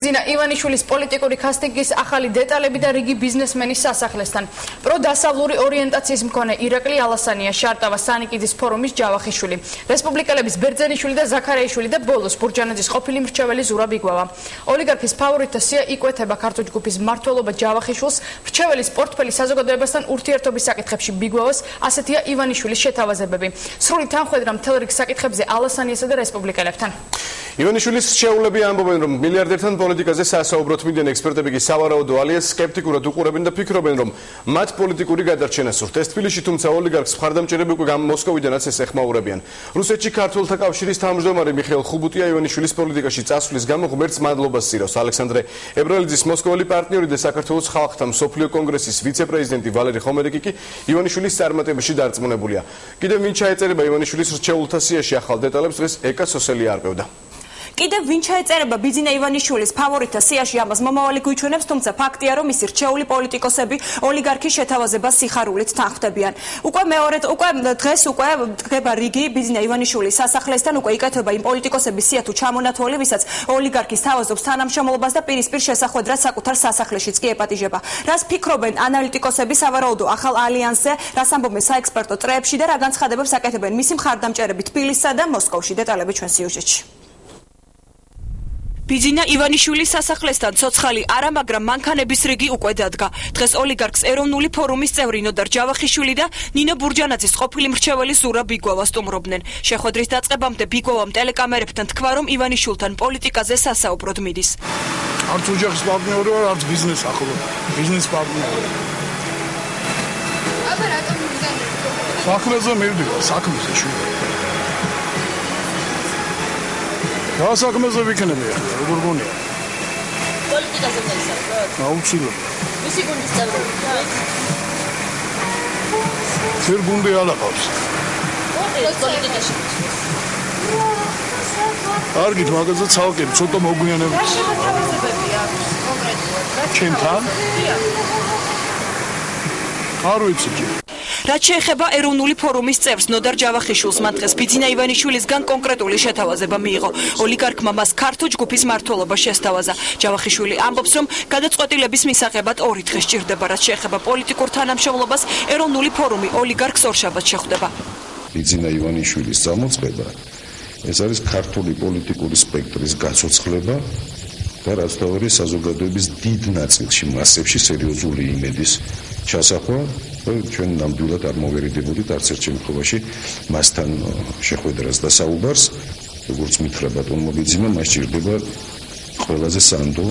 ბიძინა ივანიშვილის პოლიტიკური კასტინგის ახალი დეტალები და რიგი ბიზნესმენის სასახლესთან. პროდასავლური ორიენტაციის მქონე ირაკლი ალასანია, შარტავა სანიკიძის ფორუმის ჯავახიშვილი, რესპუბლიკელების ბერძენიშვილი და ზაქარიაშვილი და ბოლოს ბურჯანაძის ყოფილი მრჩეველი ზურაბ იგვავა. ოლიგარქის ფავორიტთა სია იკვეთება ქართულ ჯგუფის მმართველობა ჯავახიშვილს, მრჩეველის პორტფელი საზოგადოებასთან ურთიერთობის საკითხებში ბიგვავას, ასეთია ივანიშვილის შეთავაზებები. სრული თანხმედრა მთელ რიგ საკითხებზე ალასანიასა და რესპუბლიკელებთან. ივანიშვილის რჩეულები ამბობენ, რომ მილიარდერთან პოლიტიკაზე საუბრობთ მიდიან ექსპერტები კი სავარაუდო ალიას სკეპტიკურად უყურებენ და ფიქრობენ, რომ მათ პოლიტიკური გადარჩენა სურთ. ეს თბილისში, თუმცა ოლიგარქს მხარდამჭერები უკვე მოსკოვიდანაც ეს ეხმაურებიან. რუსეთში ქართულთა კავშირის თავმჯდომარე მიხეილ ხუბუტია ივანიშვილის პოლიტიკაში წასვლის გამო ღმერთს მადლობას სცირავს. ალექსანდრე ებრალიძის მოსკოველი პარტნიორი და საქართველოს ხალხთა მსოფლიო კონგრესის ვიცე-პრეზიდენტი ვალერი ხომერიკი კი ივანიშვილის წარმატებაში დარწმუნებულია. კიდევ ვინ ჩაეწერება ივანიშვილის რჩეულთა სიაში ახალ დეტალებს დღეს ეკა სოსელი არყევდა. კიდევ ვინ ჩაეწერება ბიძინა ივანიშვილის ფავორიტთა სიაში ამას მომავალი გვიჩვენებს, თუმცა ფაქტია, რომ მისი რჩეული პოლიტიკოსები ოლიგარქის შეთავაზებას სიხარულით თანხმდებიან. უკვე დღეს დგება რიგი ბიძინა ივანიშვილის სასახლესთან, უკვე იკეთება იმ პოლიტიკოსების სია თუ ჩამონათვალი, ვისაც ოლიგარქი სთავაზობს თანამშრომლობას და პირისპირ შესახვედრად საკუთარ სასახლეშიც კი ეპატიჟება. რას ფიქრობენ ანალიტიკოსები სავარაუდო ახალ ალიანსზე, რას ამბობენ საექსპერტო წრეებში და რა განცხადებებს აკეთებენ მისი მხარდამჭერები თბილისსა და მოსკოვში. დეტალები ჩვენ სიუჟეტში. ბიძინა ივანიშვილის სასახლესთან ცოცხალი არა, მაგრამ მანქანების რიგი უკვე დადგა. დღეს ოლიგარქს ეროვნული ფორუმის წევრი ნოდარ ჯავახიშვილი და ნინო ბურჯანაძის ყოფილი მრჩეველი ზურაბ იგვავა სტუმრობდნენ. შეხვედრის დაწყებამდე ბიგვავამ ტელეკამერებთან თქვა, რომ ივანიშვილთან პოლიტიკაზე სასაუბროდ მიდის. არც ოჯახის პარტნიორი ვარ, არც ბიზნეს ახლო. ბიზნეს პარტნიორი. აბა რატომ მიგზავნე? საქმეზე მივდივარ, საქმეზე შვიდა. რა საქმეზე ვიქნებია, როგორ გონია? პოლიტიკაზე დაისახოთ. აუცილებლად. ვისი გუნდის წევრი? თერ გუნდი ალაყავს. პოლიტიკაში. კარგით, მაგაზე ცალკე ცოტა მოგვიანებით. რა შეთავაზებებია კონკრეტულად? ჩემთან? არ ვიცი. რაც შეეხება ეროვნული ფორუმის წევრს ნოდარ ჯავახიშვილს, მან დღეს ბიძინა ივანიშვილისგან კონკრეტული შეთავაზება მიიღო. ოლიგარქმა მას ქართულ ჯგუფის მმართველობა შესთავაზა. ჯავახიშვილი ამბობს, რომ გადაწყვეტილების მისაღებად 2 დღე სჭირდება, რაც შეეხება პოლიტიკურ თანამშრომლობას, ეროვნული ფორუმი ოლიგარქს ორშაბათს შეხვდება. ბიძინა ივანიშვილის გამოწყება ეს არის ქართული პოლიტიკური სპექტრის გაცოცხლება და რაც თავი საზოგადოების დიდ ნაწილში მასებში სერიოზული იმედის ჩასახვა. ჩვენ ნამდვილად არ მოვერიდებოდით არც ერთ შემთხვევაში მასთან შეხვედრას და საუბარს, როგორც მითხრა ბატონმა ბიძინა, მას სჭირდება ყველაზე სანდო